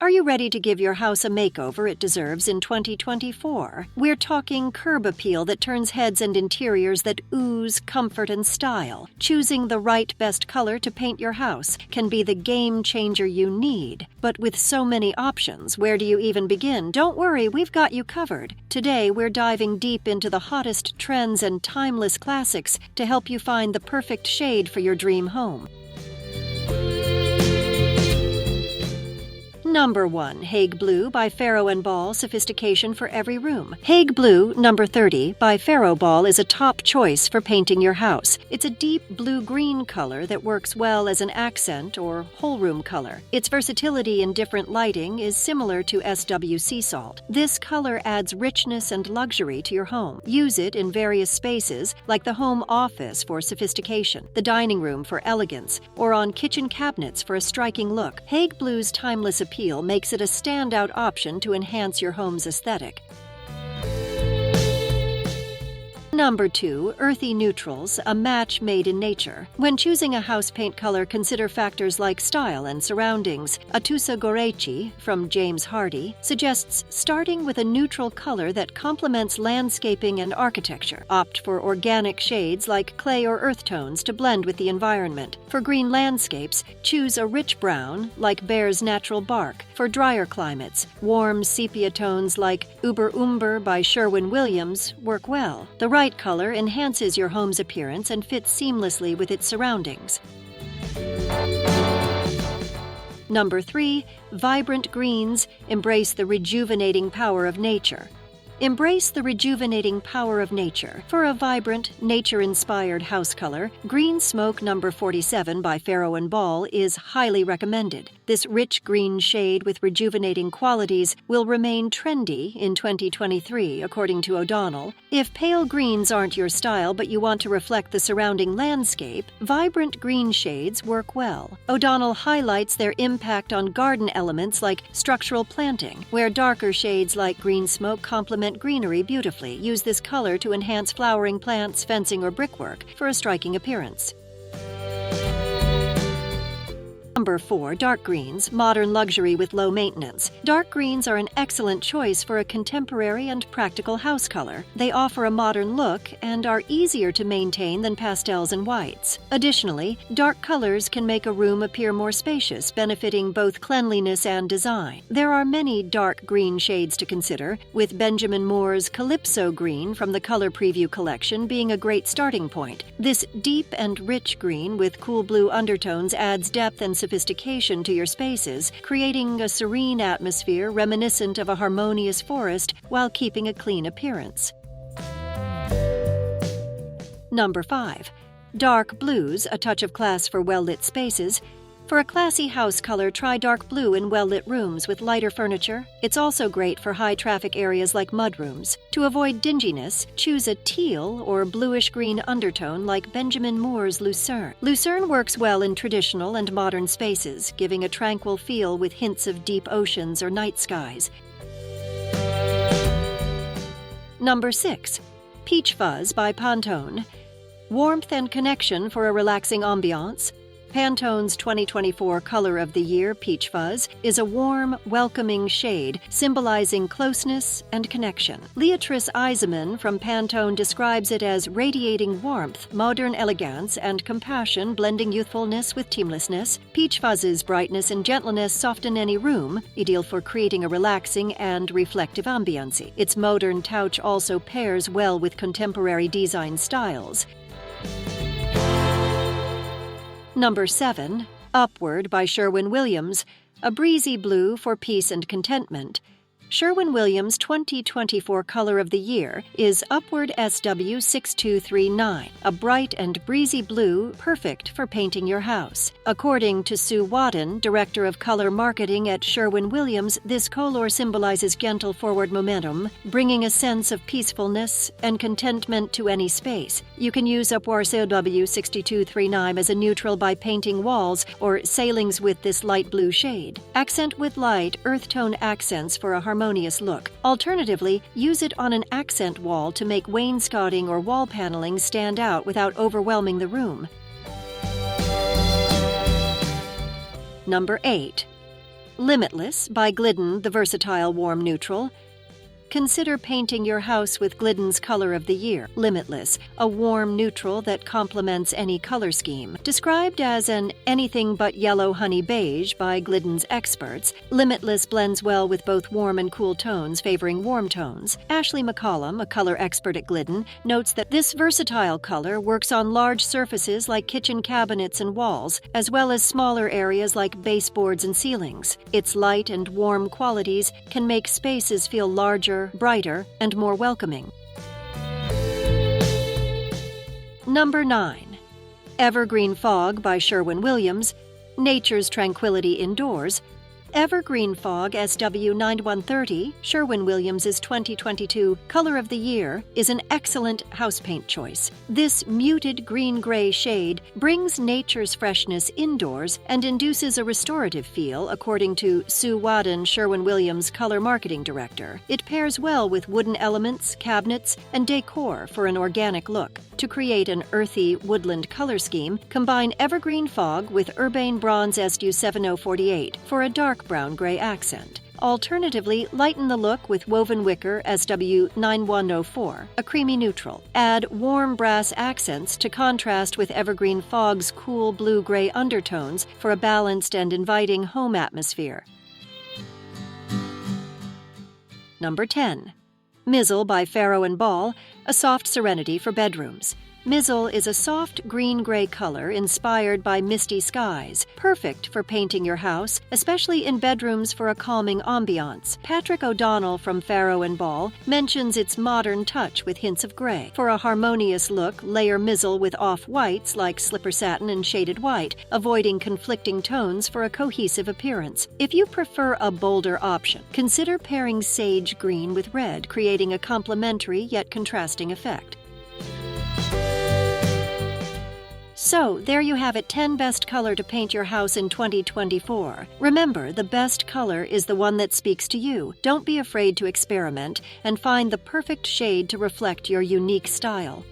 Are you ready to give your house a makeover it deserves in 2024? We're talking curb appeal that turns heads and interiors that ooze comfort and style. Choosing the right best color to paint your house can be the game changer you need. But with so many options, where do you even begin? Don't worry, we've got you covered. Today, we're diving deep into the hottest trends and timeless classics to help you find the perfect shade for your dream home. Number 1. Heg Blue by Farrow & Ball, sophistication for every room. Heg Blue, number 30, by Farrow Ball is a top choice for painting your house. It's a deep blue-green color that works well as an accent or whole room color. Its versatility in different lighting is similar to SWC Salt. This color adds richness and luxury to your home. Use it in various spaces, like the home office for sophistication, the dining room for elegance, or on kitchen cabinets for a striking look. Heg Blue's timeless appeal makes it a standout option to enhance your home's aesthetic. Number 2. Earthy Neutrals, a match made in nature. When choosing a house paint color, consider factors like style and surroundings. Atusa Gorechi, from James Hardy, suggests starting with a neutral color that complements landscaping and architecture. Opt for organic shades like clay or earth tones to blend with the environment. For green landscapes, choose a rich brown, like Bear's Natural Bark. For drier climates, warm sepia tones like Uber Umber by Sherwin-Williams work well. The right color enhances your home's appearance and fits seamlessly with its surroundings. Number 3. Vibrant Greens, embrace the rejuvenating power of nature. Embrace the rejuvenating power of nature. For a vibrant, nature-inspired house color, Green Smoke number 47 by Farrow & Ball is highly recommended. This rich green shade with rejuvenating qualities will remain trendy in 2023, according to O'Donnell. If pale greens aren't your style but you want to reflect the surrounding landscape, vibrant green shades work well. O'Donnell highlights their impact on garden elements like structural planting, where darker shades like Green Smoke complement greenery beautifully. Use this color to enhance flowering plants, fencing, or brickwork for a striking appearance. Number 4. Dark Greens, modern luxury with low maintenance. Dark greens are an excellent choice for a contemporary and practical house color. They offer a modern look and are easier to maintain than pastels and whites. Additionally, dark colors can make a room appear more spacious, benefiting both cleanliness and design. There are many dark green shades to consider, with Benjamin Moore's Calypso Green from the Color Preview collection being a great starting point. This deep and rich green with cool blue undertones adds depth and sophistication to your spaces, creating a serene atmosphere reminiscent of a harmonious forest while keeping a clean appearance. Number 5. Dark Blues, a touch of class for well-lit spaces. For a classy house color, try dark blue in well-lit rooms with lighter furniture. It's also great for high-traffic areas like mudrooms. To avoid dinginess, choose a teal or bluish-green undertone like Benjamin Moore's Lucerne. Lucerne works well in traditional and modern spaces, giving a tranquil feel with hints of deep oceans or night skies. Number 6. Peach Fuzz by Pantone. Warmth and connection for a relaxing ambiance. Pantone's 2024 Color of the Year, Peach Fuzz, is a warm, welcoming shade symbolizing closeness and connection. Leatrice Eisemann from Pantone describes it as radiating warmth, modern elegance, and compassion blending youthfulness with timelessness. Peach Fuzz's brightness and gentleness soften any room, ideal for creating a relaxing and reflective ambiance. Its modern touch also pairs well with contemporary design styles. Number 7. Upward by Sherwin-Williams, a breezy blue for peace and contentment. Sherwin-Williams' 2024 Color of the Year is Upward SW6239, a bright and breezy blue perfect for painting your house. According to Sue Wadden, Director of Color Marketing at Sherwin-Williams, this color symbolizes gentle forward momentum, bringing a sense of peacefulness and contentment to any space. You can use Upward SW6239 as a neutral by painting walls or ceilings with this light blue shade. Accent with light, earth tone accents for a harmonious look. Alternatively, use it on an accent wall to make wainscoting or wall paneling stand out without overwhelming the room. Number 8. Limitless by Glidden, the versatile warm neutral. Consider painting your house with Glidden's color of the year, Limitless, a warm neutral that complements any color scheme. Described as an anything but yellow honey beige by Glidden's experts, Limitless blends well with both warm and cool tones, favoring warm tones. Ashley McCollum, a color expert at Glidden, notes that this versatile color works on large surfaces like kitchen cabinets and walls, as well as smaller areas like baseboards and ceilings. Its light and warm qualities can make spaces feel larger, brighter, and more welcoming. Number 9. Evergreen Fog by Sherwin-Williams, Nature's Tranquility Indoors. Evergreen Fog SW9130, Sherwin-Williams' 2022 Color of the Year, is an excellent house paint choice. This muted green-gray shade brings nature's freshness indoors and induces a restorative feel, according to Sue Wadden, Sherwin-Williams' color marketing director. It pairs well with wooden elements, cabinets, and decor for an organic look. To create an earthy woodland color scheme, combine Evergreen Fog with Urbane Bronze SU7048 for a dark brown-gray accent. Alternatively, lighten the look with Woven Wicker SW9104, a creamy neutral. Add warm brass accents to contrast with Evergreen Fog's cool blue-gray undertones for a balanced and inviting home atmosphere. Number 10. Mizzle by Farrow & Ball, a soft serenity for bedrooms. Mizzle is a soft green-gray color inspired by misty skies, perfect for painting your house, especially in bedrooms for a calming ambiance. Patrick O'Donnell from Farrow & Ball mentions its modern touch with hints of gray. For a harmonious look, layer Mizzle with off-whites like slipper satin and shaded white, avoiding conflicting tones for a cohesive appearance. If you prefer a bolder option, consider pairing sage green with red, creating a complementary yet contrasting effect. So, there you have it, 10 best color to paint your house in 2024. Remember, the best color is the one that speaks to you. Don't be afraid to experiment and find the perfect shade to reflect your unique style.